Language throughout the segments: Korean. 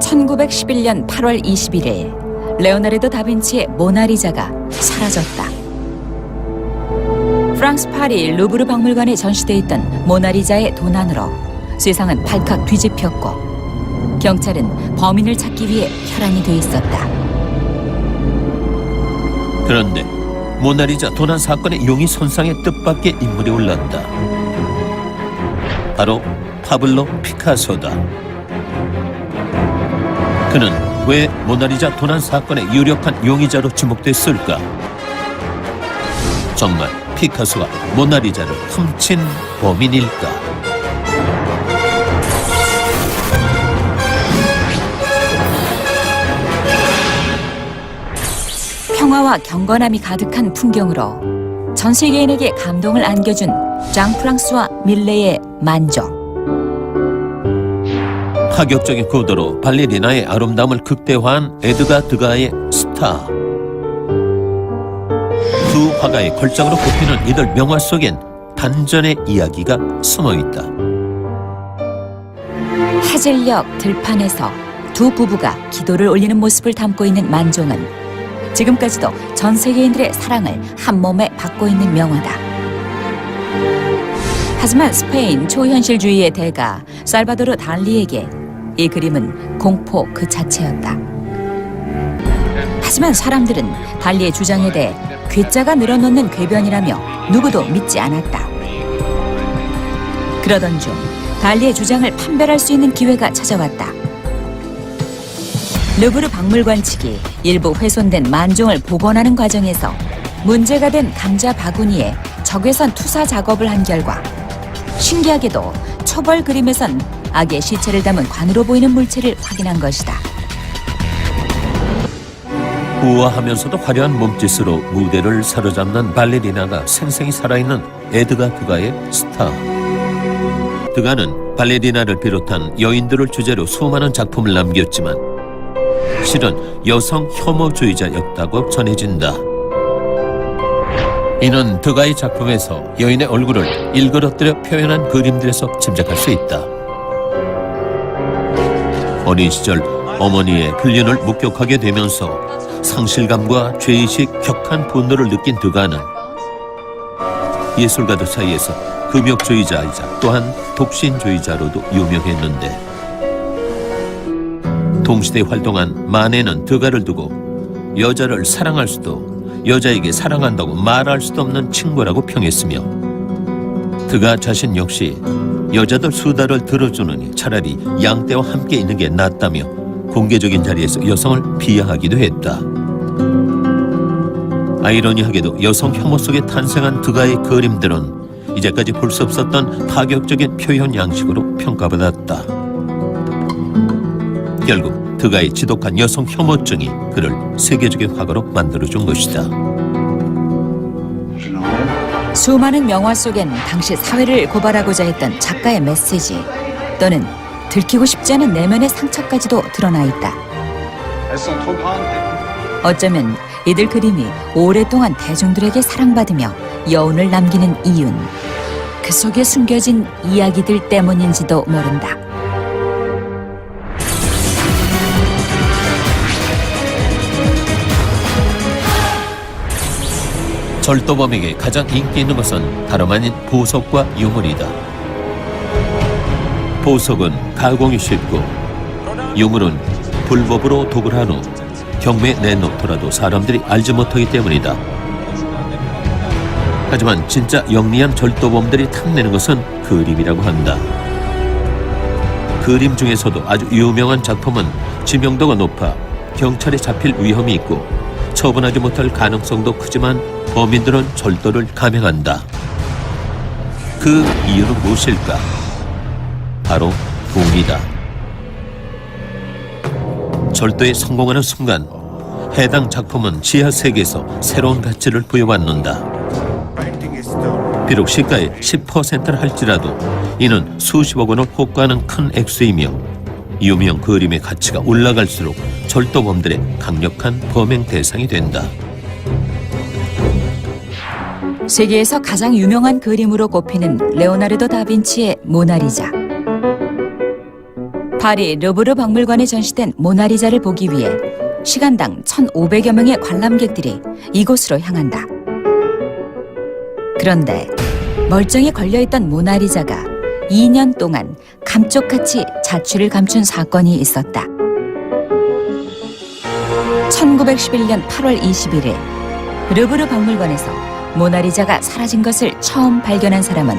1911년 8월 21일 레오나르도 다빈치의 모나리자가 사라졌다. 프랑스 파리 루브르 박물관에 전시돼 있던 모나리자의 도난으로 세상은 발칵 뒤집혔고 경찰은 범인을 찾기 위해 혈안이 돼 있었다. 그런데 모나리자 도난 사건의 용의 선상에 뜻밖의 인물이 올랐다. 바로 파블로 피카소다. 그는 왜 모나리자 도난 사건의 유력한 용의자로 지목됐을까? 정말 피카소가 모나리자를 훔친 범인일까? 평화와 경건함이 가득한 풍경으로 전 세계인에게 감동을 안겨준 장 프랑스와 밀레의 만족. 파격적인 구도로 발레리나의 아름다움을 극대화한 에드가 드가의 스타. 두 화가의 걸작으로 꼽히는 이들 명화 속엔 반전의 이야기가 숨어있다. 해질녘 들판에서 두 부부가 기도를 올리는 모습을 담고 있는 만종은 지금까지도 전 세계인들의 사랑을 한 몸에 받고 있는 명화다. 하지만 스페인 초현실주의의 대가 살바도르 달리에게 이 그림은 공포 그 자체였다. 하지만 사람들은 달리의 주장에 대해 괴짜가 늘어놓는 궤변이라며 누구도 믿지 않았다. 그러던 중 달리의 주장을 판별할 수 있는 기회가 찾아왔다. 루브르 박물관 측이 일부 훼손된 만종을 복원하는 과정에서 문제가 된 감자 바구니에 적외선 투사 작업을 한 결과 신기하게도 초벌 그림에선 악의 시체를 담은 관으로 보이는 물체를 확인한 것이다. 우아하면서도 화려한 몸짓으로 무대를 사로잡는 발레리나가 생생히 살아있는 에드가 드가의 스타. 드가는 발레리나를 비롯한 여인들을 주제로 수많은 작품을 남겼지만 실은 여성 혐오주의자였다고 전해진다. 이는 드가의 작품에서 여인의 얼굴을 일그러뜨려 표현한 그림들에서 짐작할 수 있다. 어린 시절 어머니의 불륜을 목격하게 되면서 상실감과 죄의식, 격한 분노를 느낀 드가는 예술가들 사이에서 금욕주의자이자 또한 독신주의자로도 유명했는데 동시대에 활동한 마네는 드가를 두고 여자를 사랑할 수도 여자에게 사랑한다고 말할 수도 없는 친구라고 평했으며 드가 자신 역시 여자들 수다를 들어주느니 차라리 양떼와 함께 있는 게 낫다며 공개적인 자리에서 여성을 비하하기도 했다. 아이러니하게도 여성 혐오 속에 탄생한 드가의 그림들은 이제까지 볼 수 없었던 파격적인 표현 양식으로 평가받았다. 결국 드가의 지독한 여성 혐오증이 그를 세계적인 화가로 만들어준 것이다. 수많은 명화 속엔 당시 사회를 고발하고자 했던 작가의 메시지 또는 들키고 싶지 않은 내면의 상처까지도 드러나 있다. 어쩌면 이들 그림이 오랫동안 대중들에게 사랑받으며 여운을 남기는 이유는 그 속에 숨겨진 이야기들 때문인지도 모른다. 절도범에게 가장 인기 있는 것은 다름 아닌 보석과 유물이다. 보석은 가공이 쉽고 유물은 불법으로 도굴한 후 경매에 내놓더라도 사람들이 알지 못하기 때문이다. 하지만 진짜 영리한 절도범들이 탐내는 것은 그림이라고 한다. 그림 중에서도 아주 유명한 작품은 지명도가 높아 경찰에 잡힐 위험이 있고 처분하지 못할 가능성도 크지만 범인들은 절도를 감행한다. 그 이유는 무엇일까? 바로 돈이다. 절도에 성공하는 순간 해당 작품은 지하 세계에서 새로운 가치를 부여받는다. 비록 시가의 10%를 할지라도 이는 수십억 원을 호가하는 큰 액수이며 유명 그림의 가치가 올라갈수록 절도범들의 강력한 범행 대상이 된다. 세계에서 가장 유명한 그림으로 꼽히는 레오나르도 다빈치의 모나리자. 파리 르브르 박물관에 전시된 모나리자를 보기 위해 시간당 1,500여 명의 관람객들이 이곳으로 향한다. 그런데 멀쩡히 걸려있던 모나리자가 2년 동안 감쪽같이 자취를 감춘 사건이 있었다. 1911년 8월 21일 르브르 박물관에서 모나리자가 사라진 것을 처음 발견한 사람은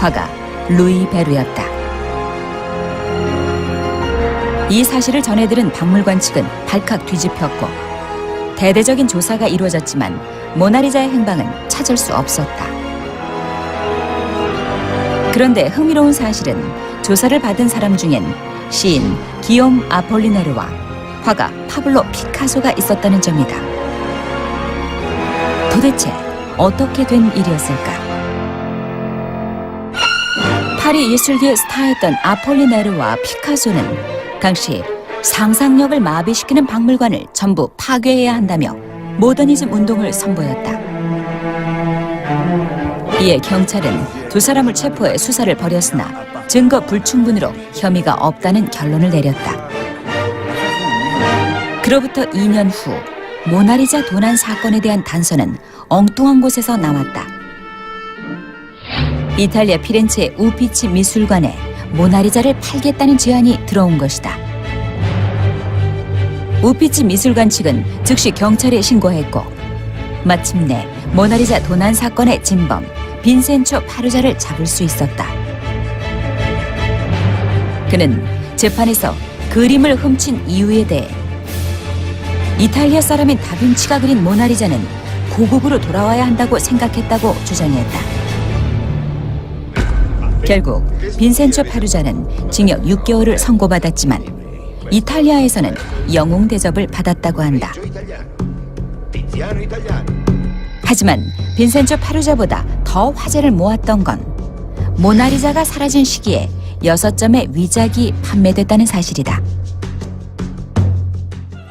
화가 루이 베르였다. 이 사실을 전해들은 박물관 측은 발칵 뒤집혔고 대대적인 조사가 이루어졌지만 모나리자의 행방은 찾을 수 없었다. 그런데 흥미로운 사실은 조사를 받은 사람 중엔 시인 기욤 아폴리네르와 화가 파블로 피카소가 있었다는 점이다. 도대체 어떻게 된 일이었을까? 파리 예술계의 스타였던 아폴리네르와 피카소는 당시 상상력을 마비시키는 박물관을 전부 파괴해야 한다며 모더니즘 운동을 선보였다. 이에 경찰은 두 사람을 체포해 수사를 벌였으나 증거 불충분으로 혐의가 없다는 결론을 내렸다. 그로부터 2년 후 모나리자 도난 사건에 대한 단서는 엉뚱한 곳에서 나왔다. 이탈리아 피렌체의 우피치 미술관에 모나리자를 팔겠다는 제안이 들어온 것이다. 우피치 미술관 측은 즉시 경찰에 신고했고 마침내 모나리자 도난 사건의 진범 빈센초 파루자를 잡을 수 있었다. 그는 재판에서 그림을 훔친 이유에 대해 이탈리아 사람인 다빈치가 그린 모나리자는 고국으로 돌아와야 한다고 생각했다고 주장했다. 결국 빈센초 파루자는 징역 6개월을 선고받았지만 이탈리아에서는 영웅 대접을 받았다고 한다. 하지만 빈센초 파루자보다 더 화제를 모았던 건 모나리자가 사라진 시기에 6점의 위작이 판매됐다는 사실이다.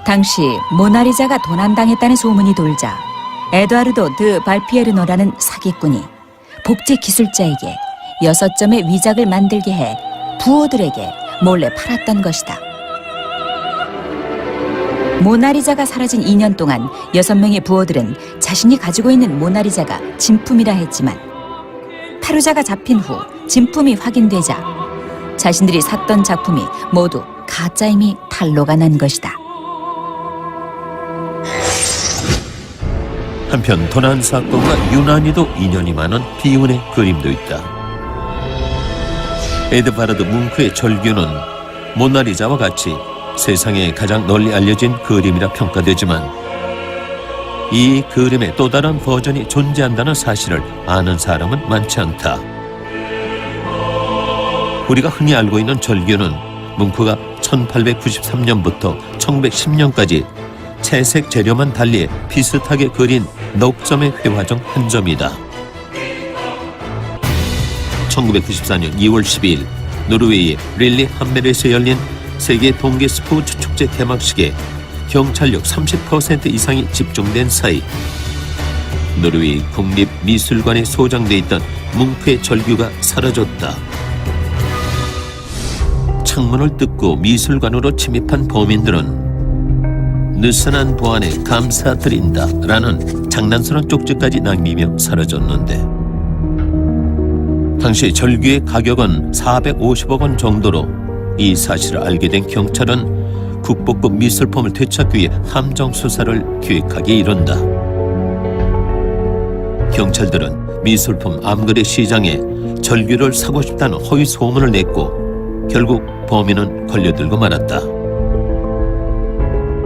당시 모나리자가 도난당했다는 소문이 돌자 에드와르도 드 발피에르노라는 사기꾼이 복제 기술자에게 6점의 위작을 만들게 해 부호들에게 몰래 팔았던 것이다. 모나리자가 사라진 2년 동안 6명의 부호들은 자신이 가지고 있는 모나리자가 진품이라 했지만 파루자가 잡힌 후 진품이 확인되자 자신들이 샀던 작품이 모두 가짜임이 탄로가 난 것이다. 한편 도난 사건과 유난히도 인연이 많은 비운의 그림도 있다. 에드바르드 뭉크의 절규는 모나리자와 같이 세상에 가장 널리 알려진 그림이라 평가되지만 이 그림의 또 다른 버전이 존재한다는 사실을 아는 사람은 많지 않다. 우리가 흔히 알고 있는 절규는 뭉크가 1893년부터 1910년까지 채색 재료만 달리 비슷하게 그린 넉 점의 회화 중 한 점이다. 1994년 2월 12일 노르웨이의 릴리 함메르에서 열린 세계 동계 스포츠 축제 개막식에 경찰력 30% 이상이 집중된 사이 노르웨이 국립미술관에 소장돼 있던 뭉크의 절규가 사라졌다. 창문을 뜯고 미술관으로 침입한 범인들은 느슨한 보안에 감사드린다 라는 장난스러운 쪽지까지 남기며 사라졌는데 당시 절규의 가격은 450억 원 정도로 이 사실을 알게 된 경찰은 국보급 미술품을 되찾기 위해 함정 수사를 기획하기에 이른다. 경찰들은 미술품 암거래 시장에 절규를 사고 싶다는 허위 소문을 냈고 결국 범인은 걸려들고 말았다.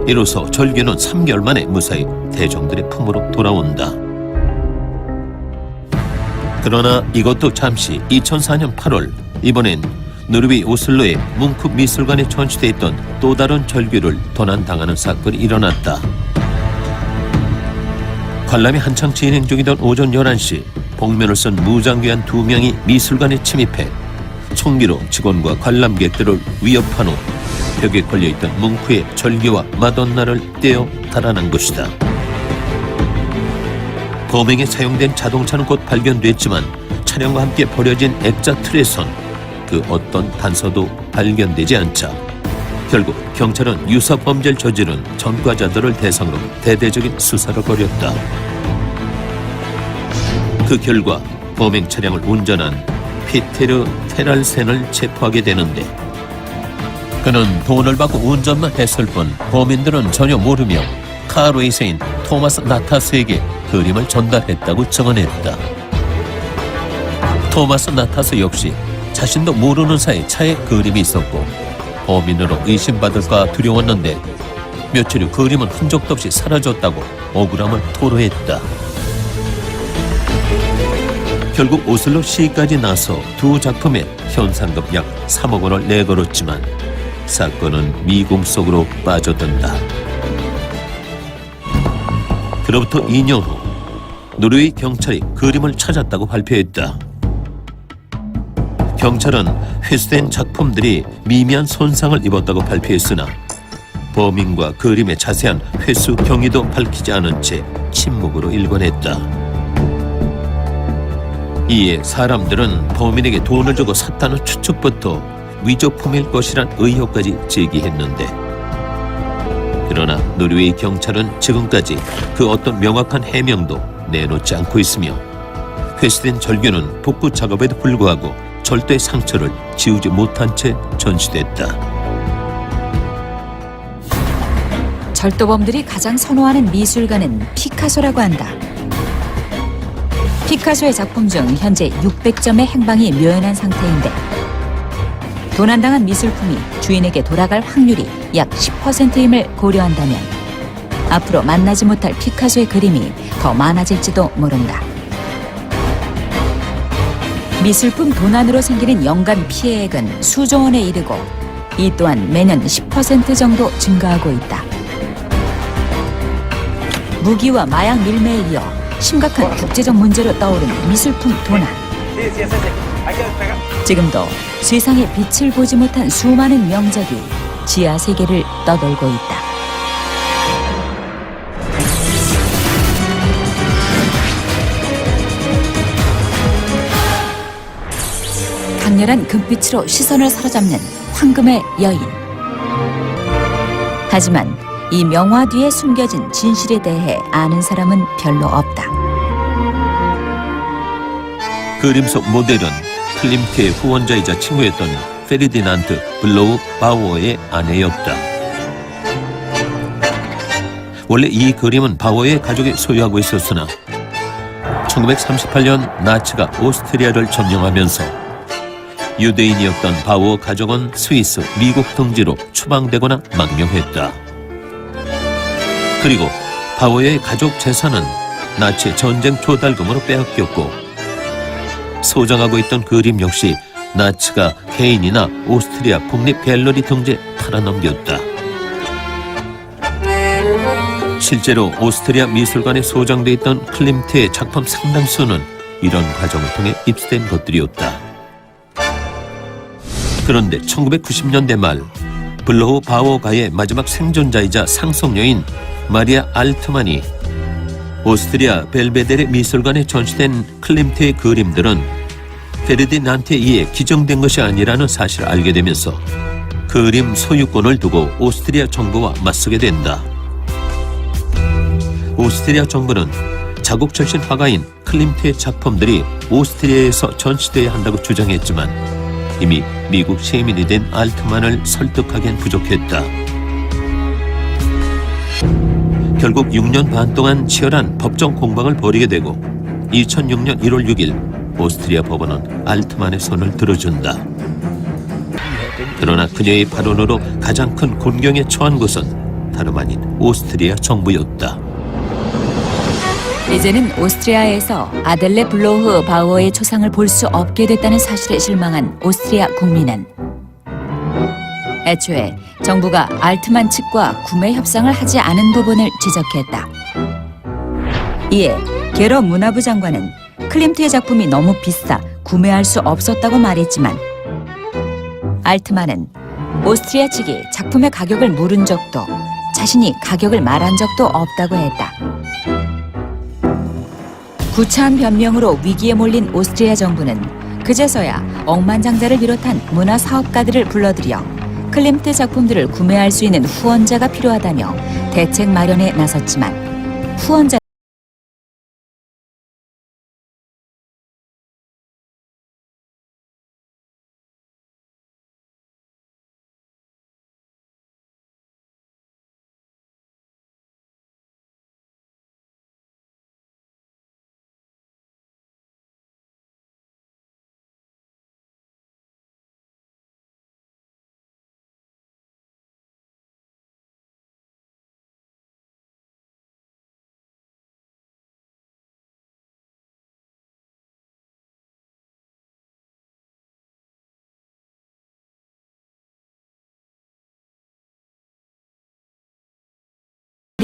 이로써 절규는 3개월 만에 무사히 대중들의 품으로 돌아온다. 그러나 이것도 잠시 2004년 8월 이번엔 노르웨이 오슬로의 뭉크 미술관에 전시돼 있던 또 다른 절규를 도난당하는 사건이 일어났다. 관람이 한창 진행 중이던 오전 11시 복면을 쓴 무장귀한 2명이 미술관에 침입해 총기로 직원과 관람객들을 위협한 후 벽에 걸려있던 뭉크의 절규와 마돈나를 떼어 달아난 것이다. 범행에 사용된 자동차는 곧 발견됐지만 차량과 함께 버려진 액자 틀에선 그 어떤 단서도 발견되지 않자 결국 경찰은 유사 범죄를 저지른 전과자들을 대상으로 대대적인 수사를 벌였다. 그 결과 범행 차량을 운전한 피테르 테랄센을 체포하게 되는데 그는 돈을 받고 운전만 했을 뿐 범인들은 전혀 모르며 카레이서인 토마스 나타스에게 그림을 전달했다고 증언했다. 토마스 나타스 역시 자신도 모르는 사이 차에 그림이 있었고 범인으로 의심받을까 두려웠는데 며칠 후 그림은 흔적도 없이 사라졌다고 억울함을 토로했다. 결국 오슬로 시까지 나서 두 작품에 현상금 약 3억 원을 내걸었지만 사건은 미궁 속으로 빠져든다. 그로부터 2년 후 노르웨이 경찰이 그림을 찾았다고 발표했다. 경찰은 회수된 작품들이 미미한 손상을 입었다고 발표했으나 범인과 그림의 자세한 회수 경위도 밝히지 않은 채 침묵으로 일관했다. 이에 사람들은 범인에게 돈을 주고 샀다는 추측부터 위조품일 것이란 의혹까지 제기했는데 그러나 노르웨이 경찰은 지금까지 그 어떤 명확한 해명도 내놓지 않고 있으며 회수된 절규는 복구 작업에도 불구하고 절대 상처를 지우지 못한 채 전시됐다. 절도범들이 가장 선호하는 미술가는 피카소라고 한다. 피카소의 작품 중 현재 600점의 행방이 묘연한 상태인데 도난당한 미술품이 주인에게 돌아갈 확률이 약 10%임을 고려한다면 앞으로 만나지 못할 피카소의 그림이 더 많아질지도 모른다. 미술품 도난으로 생기는 연간 피해액은 수조 원에 이르고 이 또한 매년 10% 정도 증가하고 있다. 무기와 마약 밀매에 이어 심각한 국제적 문제로 떠오른 미술품 도난. 지금도 세상에 빛을 보지 못한 수많은 명작이 지하 세계를 떠돌고 있다. 강렬한 금빛으로 시선을 사로잡는 황금의 여인. 하지만 이 명화 뒤에 숨겨진 진실에 대해 아는 사람은 별로 없다. 그림 속 모델은 클림트의 후원자이자 친구였던 페르디난트 블로우 바우어의 아내였다. 원래 이 그림은 바우어의 가족이 소유하고 있었으나 1938년 나치가 오스트리아를 점령하면서 유대인이었던 바우어 가족은 스위스, 미국 등지로 추방되거나 망명했다. 그리고 바우어의 가족 재산은 나치 전쟁 조달금으로 빼앗겼고 소장하고 있던 그림 역시 나치가 개인이나 오스트리아 국립 갤러리 등지에 팔아넘겼다. 실제로 오스트리아 미술관에 소장돼 있던 클림트의 작품 상당수는 이런 과정을 통해 입수된 것들이었다. 그런데 1990년대 말 블로우 바우어가의 마지막 생존자이자 상속녀인 마리아 알트만이 오스트리아 벨베데레 미술관에 전시된 클림트의 그림들은 페르디난트에 의해 기증된 것이 아니라는 사실을 알게 되면서 그림 소유권을 두고 오스트리아 정부와 맞서게 된다. 오스트리아 정부는 자국 출신 화가인 클림트의 작품들이 오스트리아에서 전시돼야 한다고 주장했지만 이미 미국 시민이 된 알트만을 설득하기엔 부족했다. 결국 6년 반 동안 치열한 법정 공방을 벌이게 되고 2006년 1월 6일 오스트리아 법원은 알트만의 손을 들어준다. 그러나 그녀의 발언으로 가장 큰 곤경에 처한 것은 다름 아닌 오스트리아 정부였다. 이제는 오스트리아에서 아델레 블로흐 바우어의 초상을 볼 수 없게 됐다는 사실에 실망한 오스트리아 국민은 애초에 정부가 알트만 측과 구매 협상을 하지 않은 부분을 지적했다. 이에 게러 문화부 장관은 클림트의 작품이 너무 비싸 구매할 수 없었다고 말했지만 알트만은 오스트리아 측이 작품의 가격을 물은 적도 자신이 가격을 말한 적도 없다고 했다. 구차한 변명으로 위기에 몰린 오스트리아 정부는 그제서야 억만장자를 비롯한 문화 사업가들을 불러들여 클림트 작품들을 구매할 수 있는 후원자가 필요하다며 대책 마련에 나섰지만 후원자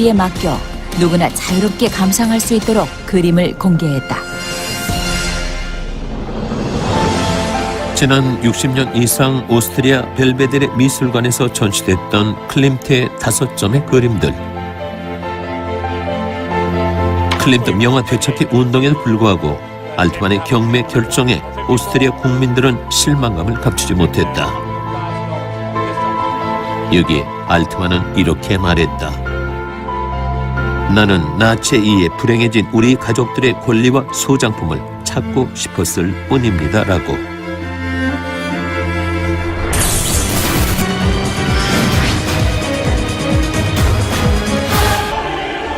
에 맡겨 누구나 자유롭게 감상할 수 있도록 그림을 공개했다. 지난 60년 이상 오스트리아 벨베데레 미술관에서 전시됐던 클림트의 5점의 그림들. 클림트 명화 되찾기 운동에도 불구하고 알트만의 경매 결정에 오스트리아 국민들은 실망감을 감추지 못했다. 여기에 알트만은 이렇게 말했다. 나는 나치에 의해 불행해진 우리 가족들의 권리와 소장품을 찾고 싶었을 뿐입니다. 라고.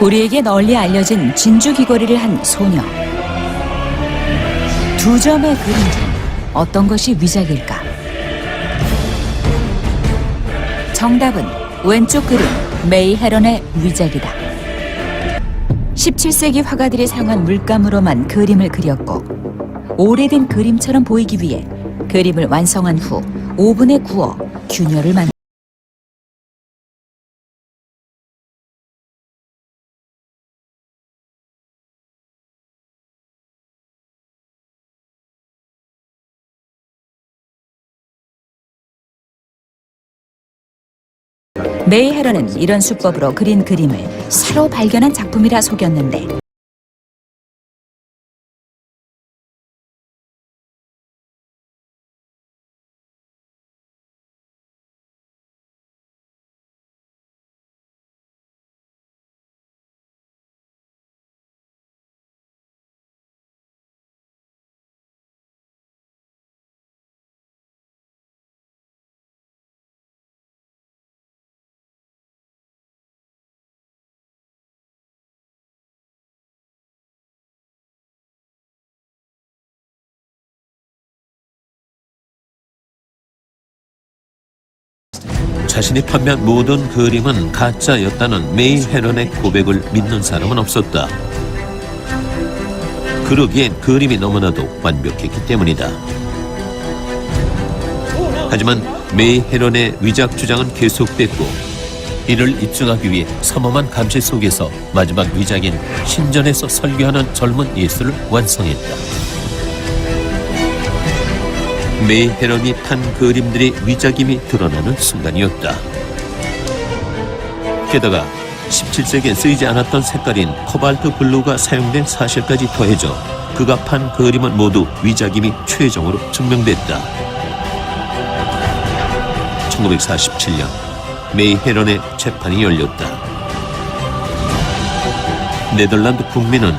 우리에게 널리 알려진 진주 귀걸이를 한 소녀. 2점의 그림 중 어떤 것이 위작일까? 정답은 왼쪽 그림 메이 헤런의 위작이다. 17세기 화가들이 사용한 물감으로만 그림을 그렸고 오래된 그림처럼 보이기 위해 그림을 완성한 후 오븐에 구워 균열을 만들었다. 메이 헤런은 이런 수법으로 그린 그림을 새로 발견한 작품이라 속였는데 자신이 판매한 모든 그림은 가짜였다는 메이 헤런의 고백을 믿는 사람은 없었다. 그러기엔 그림이 너무나도 완벽했기 때문이다. 하지만 메이 헤런의 위작 주장은 계속됐고 이를 입증하기 위해 삼엄한 감시 속에서 마지막 위작인 신전에서 설교하는 젊은 예수를 완성했다. 메이 헤런이 판 그림들의 위작임이 드러나는 순간이었다. 게다가 17세기엔 쓰이지 않았던 색깔인 코발트 블루가 사용된 사실까지 더해져 그가 판 그림은 모두 위작임이 최종으로 증명됐다. 1947년 메이 헤런의 재판이 열렸다. 네덜란드 국민은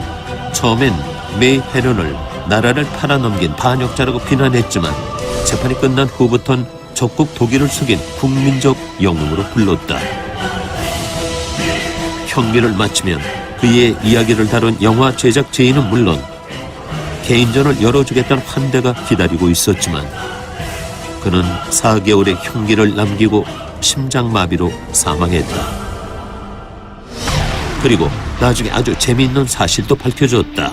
처음엔 메이 헤런을 나라를 팔아넘긴 반역자라고 비난했지만 재판이 끝난 후부터는 적국 독일을 속인 국민적 영웅으로 불렀다. 형기를 마치면 그의 이야기를 다룬 영화 제작 제의는 물론 개인전을 열어주겠다는 환대가 기다리고 있었지만 그는 4개월의 형기를 남기고 심장마비로 사망했다. 그리고 나중에 아주 재미있는 사실도 밝혀졌다.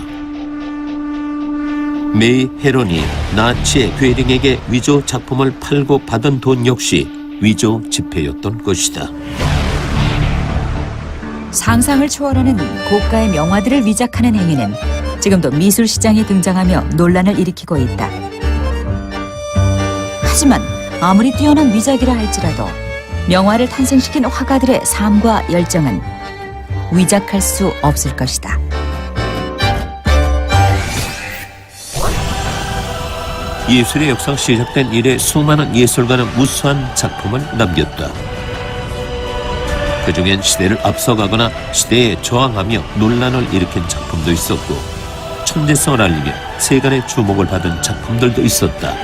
메이 헤런이 나치의 괴링에게 위조 작품을 팔고 받은 돈 역시 위조 지폐였던 것이다. 상상을 초월하는 고가의 명화들을 위작하는 행위는 지금도 미술 시장에 등장하며 논란을 일으키고 있다. 하지만 아무리 뛰어난 위작이라 할지라도 명화를 탄생시킨 화가들의 삶과 열정은 위작할 수 없을 것이다. 예술의 역사가 시작된 이래 수많은 예술가는 우수한 작품을 남겼다. 그중엔 시대를 앞서가거나 시대에 저항하며 논란을 일으킨 작품도 있었고 천재성을 알리며 세간의 주목을 받은 작품들도 있었다.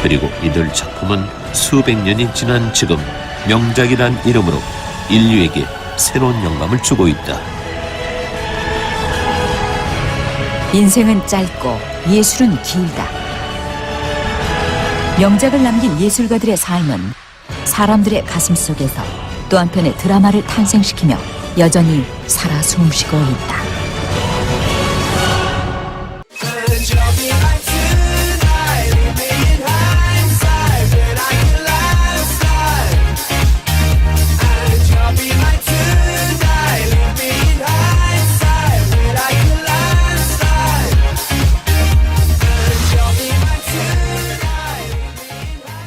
그리고 이들 작품은 수백 년이 지난 지금 명작이란 이름으로 인류에게 새로운 영감을 주고 있다. 인생은 짧고 예술은 길다. 명작을 남긴 예술가들의 삶은 사람들의 가슴 속에서 또 한편의 드라마를 탄생시키며 여전히 살아 숨쉬고 있다.